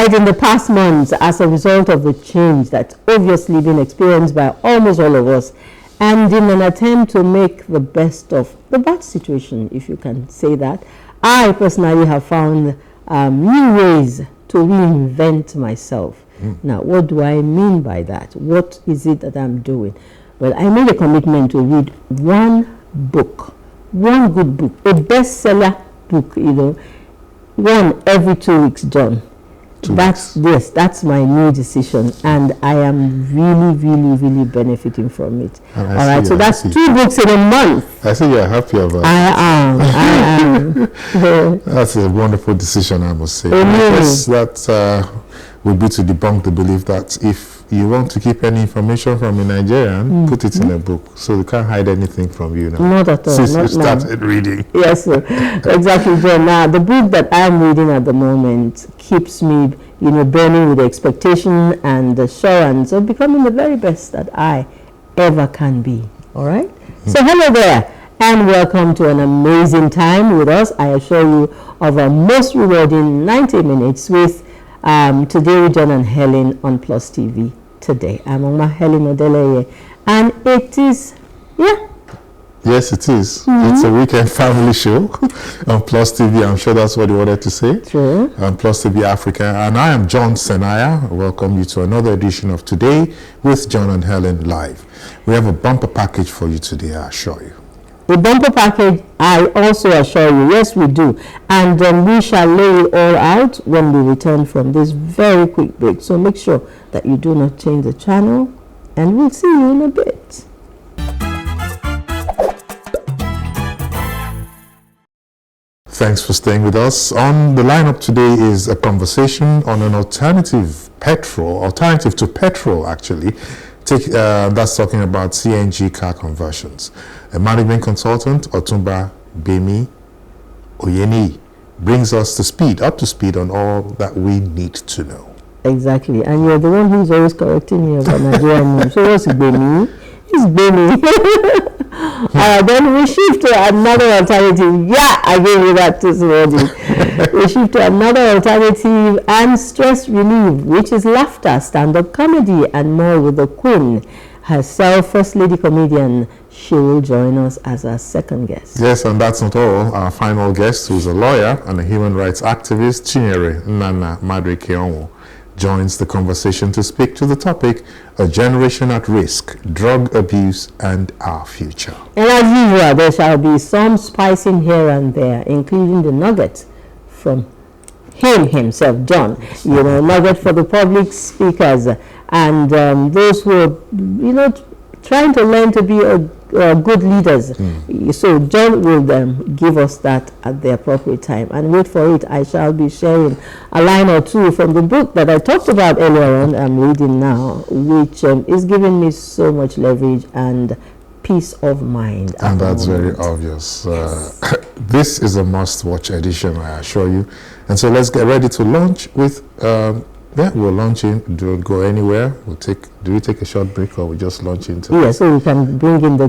right, in the past months, as a result of the change that's obviously been experienced by almost all of us, and in an attempt to make the best of the bad situation, if you can say that, I personally have found new ways to reinvent myself. Now, what do I mean by that? What is it that I'm doing? Well, I made a commitment to read one book, one good book, a bestseller book, one every 2 weeks, John. That's my new decision, and I am really benefiting from it. All right, so that's 2 books in a month. I see you're happy about it. I am. That's a wonderful decision, I must say. I guess that would be to debunk the belief that if you want to keep any information from a Nigerian, put it in a book, so they can't hide anything from you now. Not at all. Since you started reading. Yes, sir. Exactly, John. Now, the book that I'm reading at the moment keeps me, burning with the expectation and assurance of becoming the very best that I ever can be. All right? So, hello there, and welcome to an amazing time with us. I assure you of a most rewarding 90 minutes with today with John and Helen on Plus TV today. I'm Otunba Helen Odeleye, and it is, Yes, it is. It's a weekend family show on Plus TV. I'm sure that's what you wanted to say. True. On PlusTvAfrica. And I am John Senaya. I welcome you to another edition of Today with John and Helen Live. We have a bumper package for you today, I assure you. The bumper package, I also assure you, yes, we do. And we shall lay it all out when we return from this very quick break. So make sure that you do not change the channel, and we'll see you in a bit. Thanks for staying with us. On the lineup today is a conversation on an alternative to petrol, actually. That's talking about CNG car conversions. A management consultant, Otunba Gbemi Oyeneyin, brings us up to speed on all that we need to know. Exactly, and you're the one who's always correcting me about Nigerian name. So what's Gbemi? It's Gbemi. Then we shift to another alternative. Yeah, I gave you that this morning. We shift to another alternative and stress relief, which is laughter, stand-up comedy, and more with the Queen herself, First Lady comedian. She will join us as our second guest. Yes, and that's not all. Our final guest, who's a lawyer and a human rights activist, Chinyere Nana Madre Keonwo, joins the conversation to speak to the topic, A Generation at Risk, Drug Abuse and Our Future. And as usual, there shall be some spicing here and there, including the nugget from him himself, John. Nugget for the public speakers and those who are, trying to learn to be good leaders. So John will give us that at the appropriate time. And wait for it, I shall be sharing a line or two from the book that I talked about earlier on, I'm reading now, which is giving me so much leverage and peace of mind. And that's very obvious. Yes. This is a must-watch edition, I assure you. And so let's get ready to launch with... we're launching. Don't go anywhere. Do we take a short break, or we just launch into? Yeah, so we can bring in the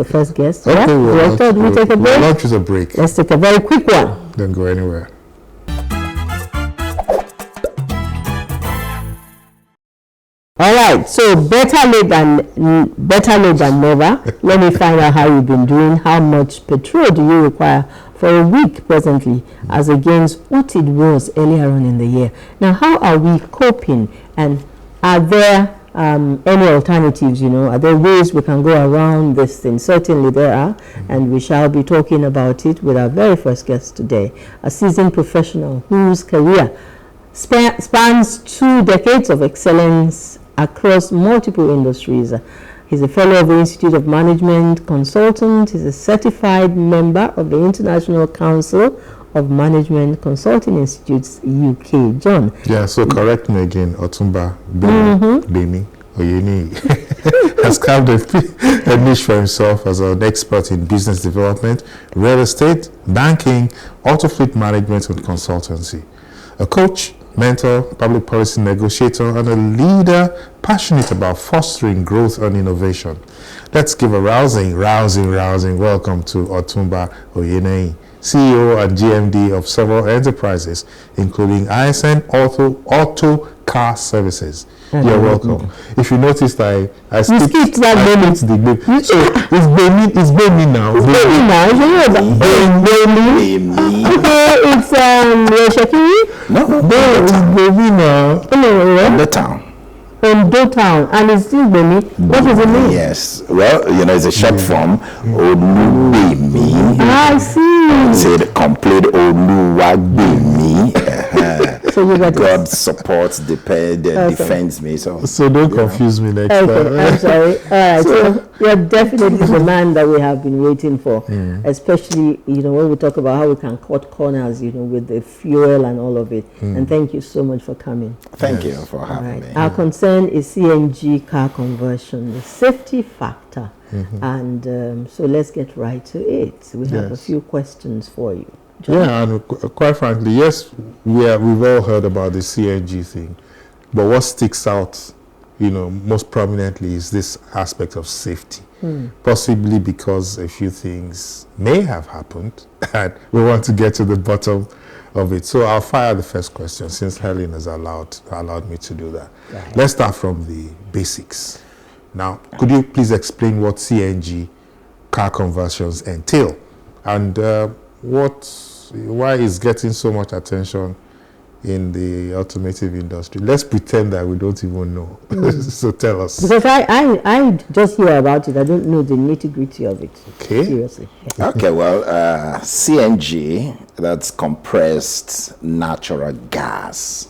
first guest. Okay, we take a break. We'll launch with a break. Let's take a very quick one. Don't go anywhere. All right, so better late than never. Let me find out how you've been doing. How much petrol do you require for a week presently, as against what it was earlier on in the year? Now, how are we coping? And are there any alternatives? Are there ways we can go around this thing? Certainly there are, and we shall be talking about it with our very first guest today, a seasoned professional whose career spans 2 decades of excellence across multiple industries. He's a fellow of the Institute of Management Consultant. He's a certified member of the International Council of Management Consulting Institutes, UK. John. Yeah, so correct me again. Otunba Gbemi Oyeneyin has carved a niche for himself as an expert in business development, real estate, banking, auto fleet management, and consultancy. A coach, mentor, public policy negotiator, and a leader passionate about fostering growth and innovation. Let's give a rousing welcome to Otunba Oyeneyin, CEO and GMD of several enterprises, including ISN Auto Car Services. You're welcome. If you noticed, I skipped the Gbemi. So it's Gbemi now. It's Gbemi now. It's Shakiri? No, it's Gbemi now. The town. Ondo Town, and it's still Gbemi. What does it mean? Yes, well, it's a short form. Olugbemi. I see. Say the complete Oluwagbemi. So you got God supports, defends me. So don't confuse me next time. I'm sorry. All right. So you're definitely the man that we have been waiting for, especially when we talk about how we can cut corners, with the fuel and all of it. And thank you so much for coming. Thank you for having me. Our concern is CNG car conversion, the safety factor, and so let's get right to it. We have a few questions for you. John? Yeah, and quite frankly, yes, we've all heard about the CNG thing, but what sticks out, most prominently is this aspect of safety. Possibly because a few things may have happened, and we want to get to the bottom of it. So I'll fire the first question since Helen has allowed me to do that. Right. Let's start from the basics. Now, could you please explain what CNG car conversions entail, and why is getting so much attention in the automotive industry? Let's pretend that we don't even know. So tell us. Because I just hear about it. I don't know the nitty-gritty of it. Okay. Seriously. Okay, well, CNG, that's compressed natural gas.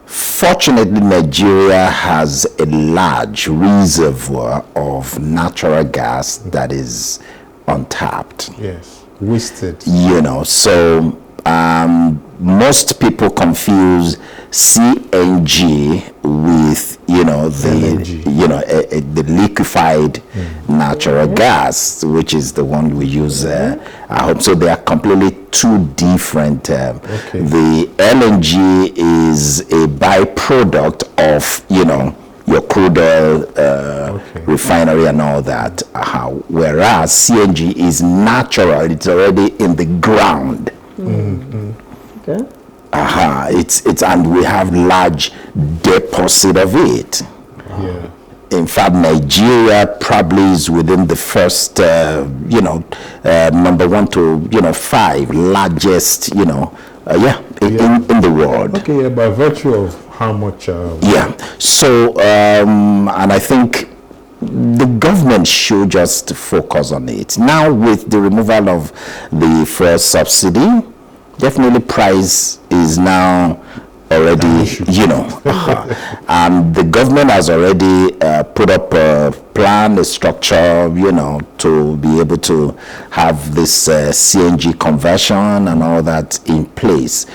Fortunately, Nigeria has a large reservoir of natural gas that is untapped. Yes, wasted. So most people confuse CNG with the liquefied natural gas, which is the one we use at home. So they are completely two different. The LNG is a byproduct of your crude oil refinery and all that. Whereas CNG is natural; it's already in the ground. Okay. It's and we have large deposit of it. Yeah. In fact, Nigeria probably is within the first, number 1 to 5 largest, in the world. Okay, by virtue of how much? So, and I think the government should just focus on it. Now, with the removal of the fuel subsidy, definitely price is now already, the government has already put up a plan, a structure, to be able to have this CNG conversion and all that in place.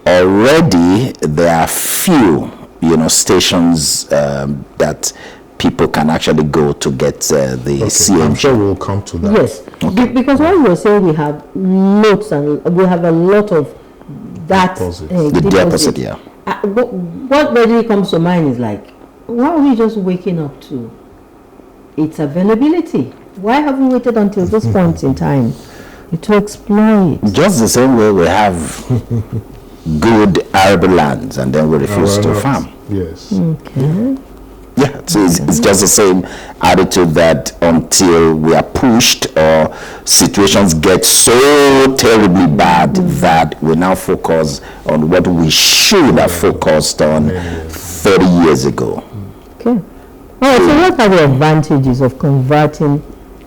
Already, there are few, stations that people can actually go to get the CNG. I'm sure we'll come to that. Yes, because what you were saying, we have loads and we have a lot of that the deposit. What really comes to mind is like, why are we just waking up to its availability? Why have we waited until this point in time to explore it? Just the same way we have good arable lands and then we refuse to farm. Yes. Okay. Yeah, so it's just the same attitude that until we are pushed or situations get so terribly bad that we now focus on what we should have focused on 30 years ago. Okay. All right, so what are the advantages of converting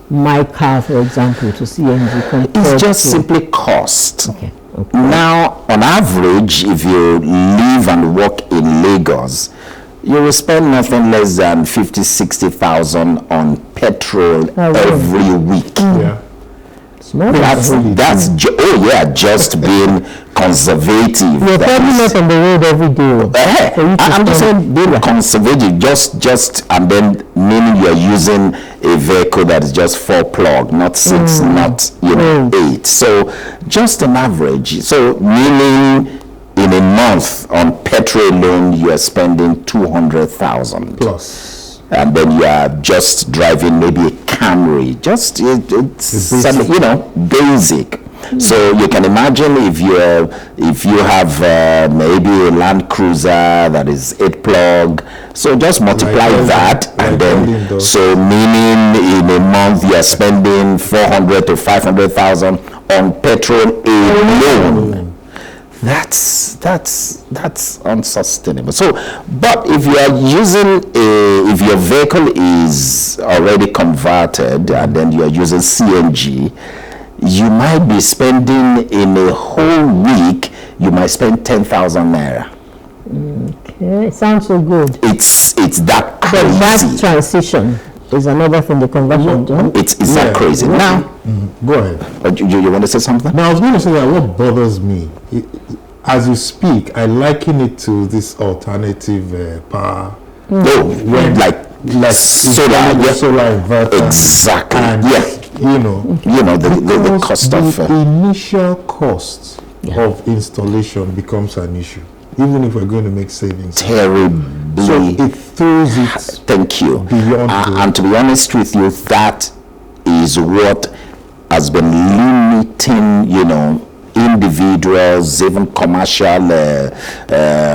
my car, for example, to CNG? It's just simply cost. Okay. Now, on average, if you live and work in Lagos, you will spend nothing less than 50,000-60,000 on petrol every week. Yeah. Just being conservative. You're probably not on the road every day. I'm just saying being conservative, just and then meaning you're using a vehicle that is just 4 plug, not 6, not 8. So just an average. So meaning in a month on petrol alone, you are spending 200,000 plus, and then you are just driving maybe a Camry. Just it's basic. So you can imagine if you have maybe a Land Cruiser that is 8-plug, so just multiply that, and then so meaning in a month you are spending 400 to 500,000 on petrol alone. That's unsustainable. So, but if you are using if your vehicle is already converted and then you are using CNG, you might be spending in a whole week, you might spend 10,000 naira. Okay, sounds so good. It's that crazy. But that transition is another thing, the conversion. It's that crazy. Now, go ahead. You want to say something? Now, I was going to say that what bothers me, as you speak, I liken it to this alternative power. Like solar inverter. Exactly. And the cost of the initial cost of installation becomes an issue, even if we're going to make savings. Terribly. So it throws it. Thank you. And to be honest with you, that is what has been limiting, individuals, even commercial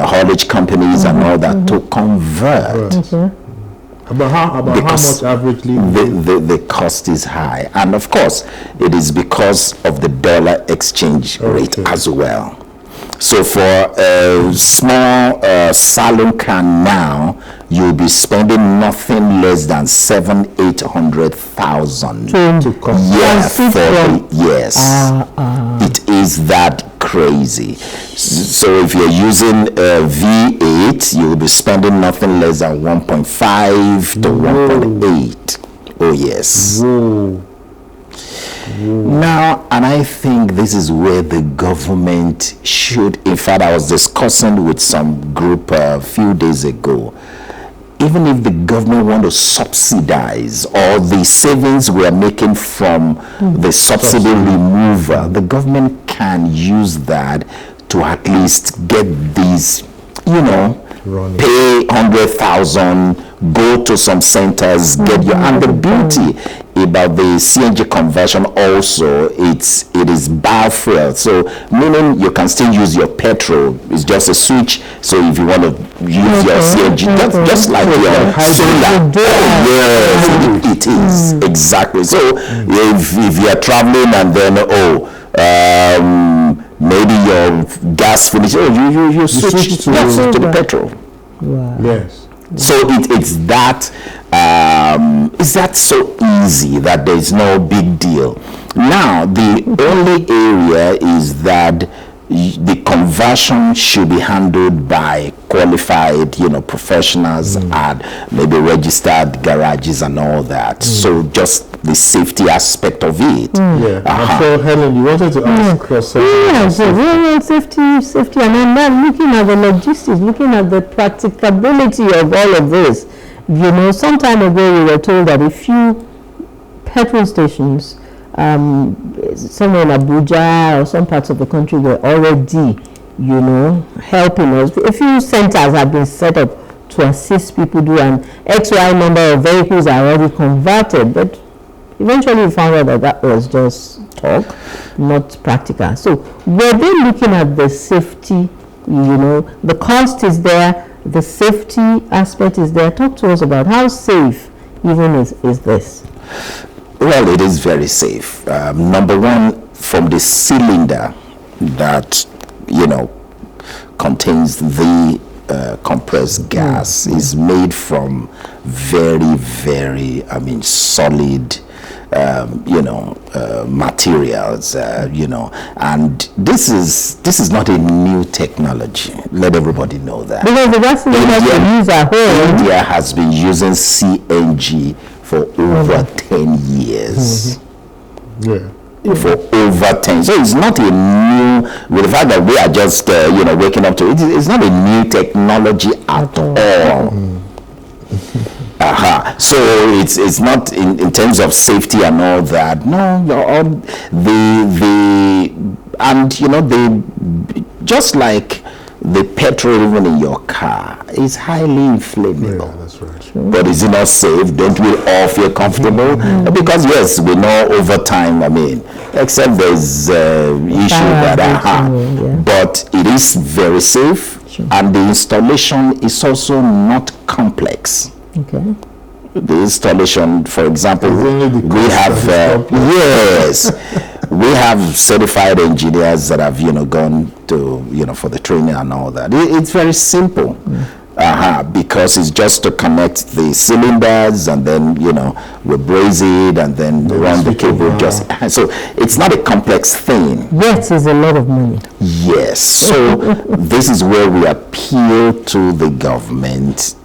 haulage companies and all that to convert. Right. About how much averagely? The cost is high, and of course it is because of the dollar exchange rate as well. So for a small saloon can now, you'll be spending nothing less than 700,000-800,000 to yes. It is that crazy. So if you're using V8, you'll be spending nothing less than 1.5 to 1.8. Oh yes. Whoa. Now, and I think this is where the government should, in fact, I was discussing with some group a few days ago, even if the government want to subsidize all the savings we are making from the subsidy removal, the government can use that to at least get these, pay 100,000, go to some centers, get your, and the beauty about the CNG conversion also, it is biofuel, so meaning you can still use your petrol. It's just a switch. So if you want to use your CNG, just like your solar, yes, it is exactly. So if you are traveling and then maybe your gas finish, you switch to the petrol. Wow. Yes. So it's that is that so easy that there is no big deal. Now the only area is that the conversion should be handled by qualified, professionals and maybe registered garages and all that. So just the safety aspect of it. I'm sure, Helen, you wanted to ask us. Safety, and then looking at the logistics, looking at the practicability of all of this. Some time ago we were told that a few petrol stations somewhere in Abuja or some parts of the country were already, helping us. A few centers have been set up to assist people do, and XY number of vehicles are already converted. But eventually we found out that was just talk, not practical. So were they looking at the safety, the cost is there, the safety aspect is there? Talk to us about how safe even is this. Well, it is very safe. Number one, from the cylinder that, contains the compressed gas is made from very, very, solid, materials, and this is not a new technology. Let everybody know that. Because the gas cylinder we use at home, India has been using CNG for over 10 years. For over 10. So it's not a new, with the fact that we are just, waking up to it, it's not a new technology at all. So it's not in terms of safety and all that. No, just like the petrol even in your car is highly inflammable. Yeah, that's right. But is it not safe? Don't we all feel comfortable? Because yes, we know over time, I mean, except there's issues that are hard, but it is very safe, and the installation is also not complex. Okay. The installation, for example, we have we have certified engineers that have gone to for the training and all that. It's very simple. Because it's just to connect the cylinders, and then we braze it and then run the cable. So it's not a complex thing. Yes, it's a lot of money. Yes. So this is where we appeal to the government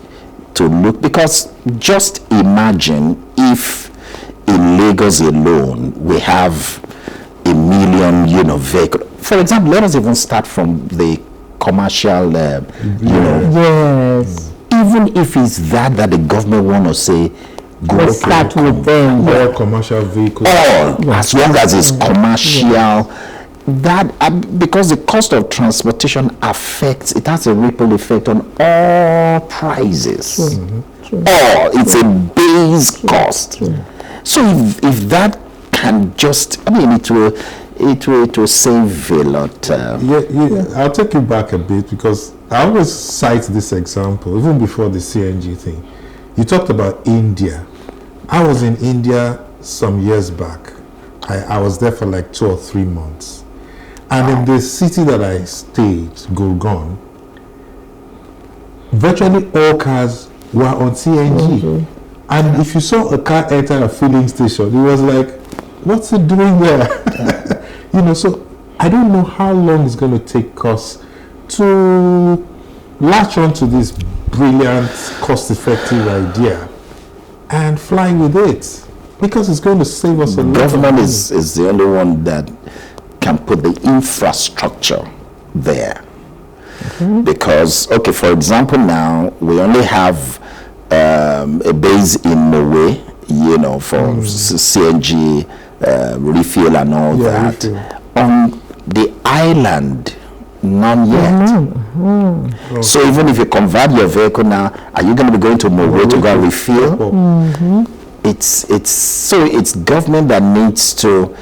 to look, because just imagine if in Lagos alone we have 1 million vehicles. For example, let us even start from the commercial, Yes. Even if it's that the government want to say, Let's start with them. All commercial vehicles. As long as it's commercial, that because the cost of transportation it has a ripple effect on all prices. It's a base cost. So if that can just, it will save a lot. I'll take you back a bit, because I always cite this example, even before the CNG thing. You talked about India. I was in India some years back. I was there for like 2 or 3 months. And in the city that I stayed, Gurgaon, virtually all cars were on CNG. And if you saw a car enter a filling station, it was like, what's it doing there? So I don't know how long it's going to take us to latch on to this brilliant, cost-effective idea and fly with it, because it's going to save us a lot. Government is the only one that can put the infrastructure there. Because, for example, now we only have a base in Mowe, for CNG refill and all that. Refill. On the island, none yet. So even if you convert your vehicle now, are you going to be going to Mowe to go and refill? It's government that needs to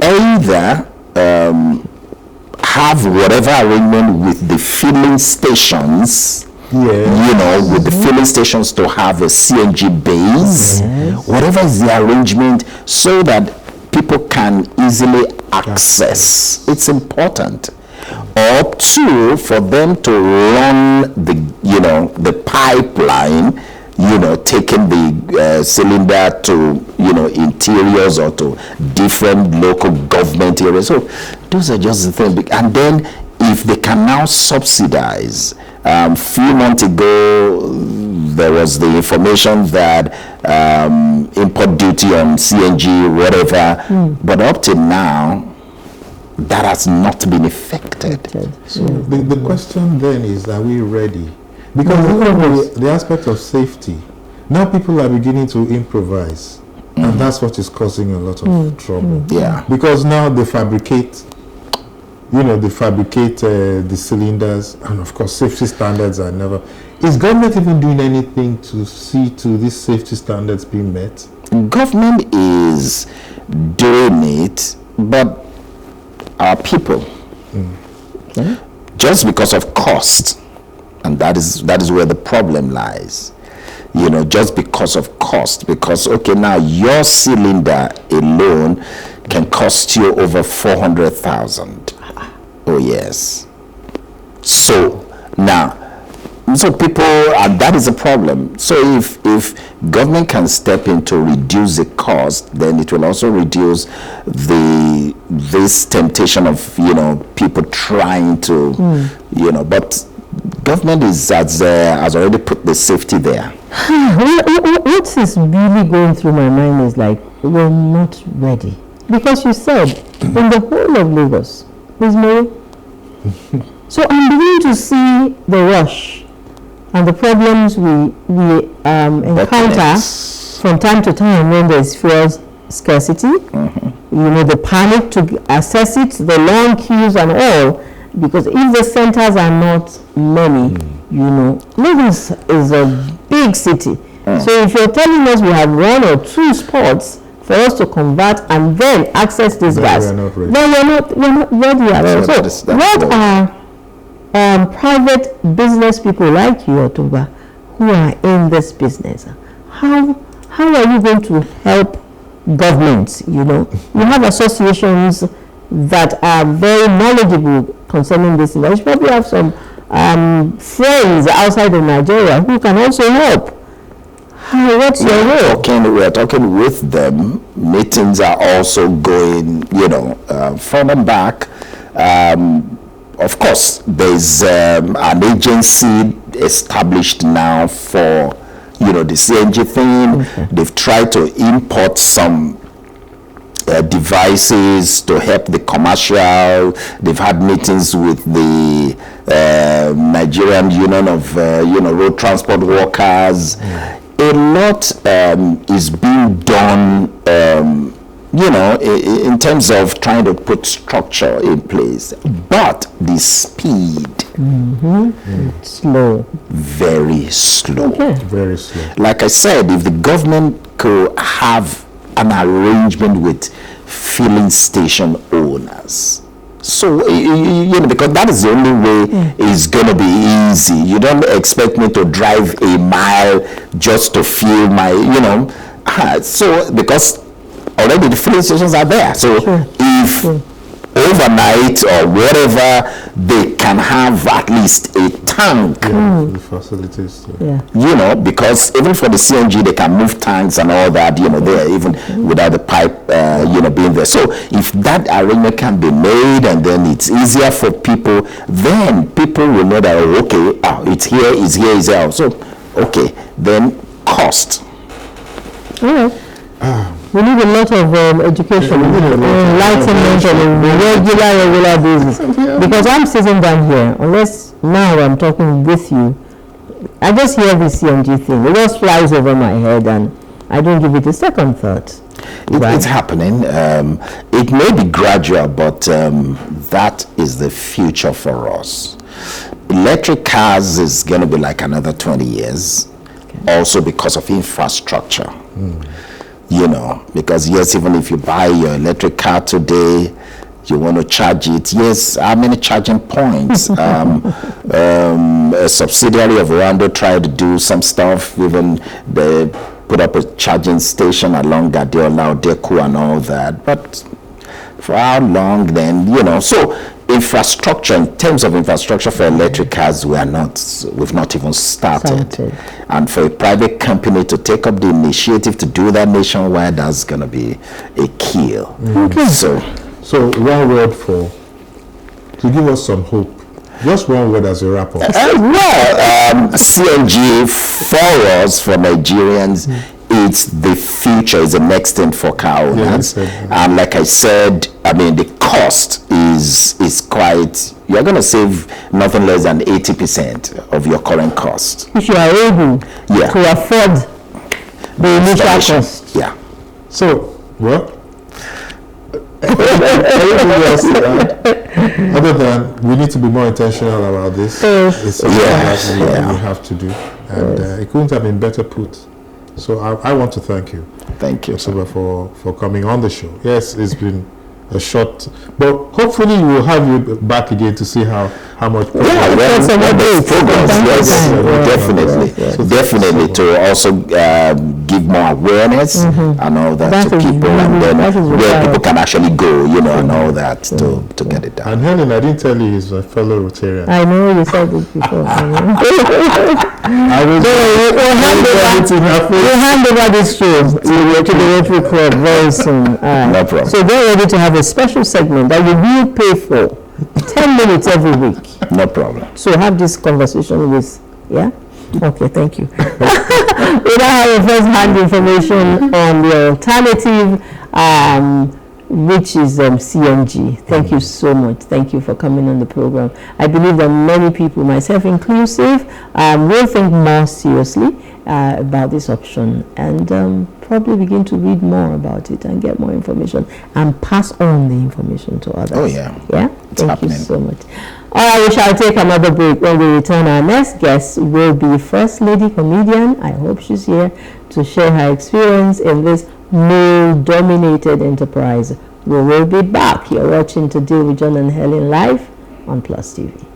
either have whatever arrangement with the filling stations. With the filling stations to have a CNG base, whatever is the arrangement, so that people can easily access. It's important. Or 2, for them to run the pipeline, taking the cylinder to interiors or to different local government areas. So those are just the things. And then if they can now subsidize. Few months ago, there was the information that import duty on CNG, whatever, but up to now, that has not been effected. So the question then is, are we ready? Because the aspect of safety, now people are beginning to improvise, and that's what is causing a lot of trouble. Because now they fabricate. They fabricate the cylinders, and of course safety standards are never. Is government even doing anything to see to these safety standards being met? Government is doing it, but our people, just because of cost, and that is where the problem lies. Just because of cost, because now your cylinder alone can cost you over 400,000. Oh yes. So now, people, and that is a problem. So if government can step in to reduce the cost, then it will also reduce this temptation of people trying to But government has already put the safety there. What is really going through my mind is like, we're not ready, because you said in the whole of Lagos. So I'm beginning to see the rush and the problems we encounter from time to time when there's fuel scarcity. The panic to access it, the long queues and all. Because if the centers are not many, Lagos is a big city. So if you're telling us we have 1 or 2 spots for us to convert and then access this gas, then we're not ready at all. So what are private business people like you, Otunba, who are in this business? How are you going to help governments? You have associations that are very knowledgeable concerning this. You probably have some friends outside of Nigeria who can also help. What's your role? We're talking with them. Meetings are also going, front and back. Of course, there's an agency established now for, the CNG thing. Okay. They've tried to import some devices to help the commercial. They've had meetings with the Nigerian Union of Road Transport Workers. A lot is being done, in terms of trying to put structure in place, but the speed slow, very slow. Okay. Very slow. Like I said, if the government could have an arrangement with filling station owners, so because that is the only way it's going to be easy. You don't expect me to drive a mile just to fill my, so because already the filling stations are there. So if overnight or whatever, they can have at least a tank. The facilities. Because even for the CNG, they can move tanks and all that, there, even without the pipe, being there. So if that arrangement can be made and then it's easier for people, then people will know that, it's here. So, okay, then cost. All right. We need a lot of education, enlightenment on a regular basis. Because I'm sitting down here, unless now I'm talking with you, I just hear the CNG thing. It just flies over my head and I don't give it a second thought. It's happening. It may be gradual, but that is the future for us. Electric cars is going to be like another 20 years, also because of infrastructure. Because yes, even if you buy your electric car today, you want to charge it. Yes, how many charging points? A subsidiary of Rwanda tried to do some stuff. Even they put up a charging station along Gadiola, Odeku and all that. But for how long then? So infrastructure, in terms of infrastructure for electric cars, we've not even started. And for a private company to take up the initiative to do that nationwide, that's going to be a kill. Okay. So one word to give us some hope. Just one word as a wrap-up. CNG for us, for Nigerians, it's the future, is the next thing for car owners. And like I said, the cost is quite, you're going to save nothing less than 80% of your current cost. If you are able to afford the initial cost. Yeah. So, what? Other than we need to be more intentional about this. It's something that we have to do. And it couldn't have been better put. So I want to thank you. Thank you, for coming on the show. Yes, it's been a short, but hopefully we will have you back again to see how much progress. Definitely to also give more awareness and all that to people, and then where people can actually go, and all that to get it done. And Helen, I didn't tell you he's a fellow Rotarian. I know you said it before. We'll hand over this show to the Rotary Club very soon. No problem. So they're ready to have a special segment that you will pay for 10 minutes every week. No problem. So have this conversation with, Okay, thank you. We now have a first-hand information on the alternative, which is CNG. Thank you so much. Thank you for coming on the program. I believe that many people, myself inclusive, will think more seriously about this option and probably begin to read more about it and get more information and pass on the information to others. Oh, yeah. Yeah? Thank you so much. All right, we shall take another break. When we return, our next guest will be First Lady comedian. I hope she's here to share her experience in this male-dominated enterprise. We will be back. You're watching Today with John and Helen live on Plus TV.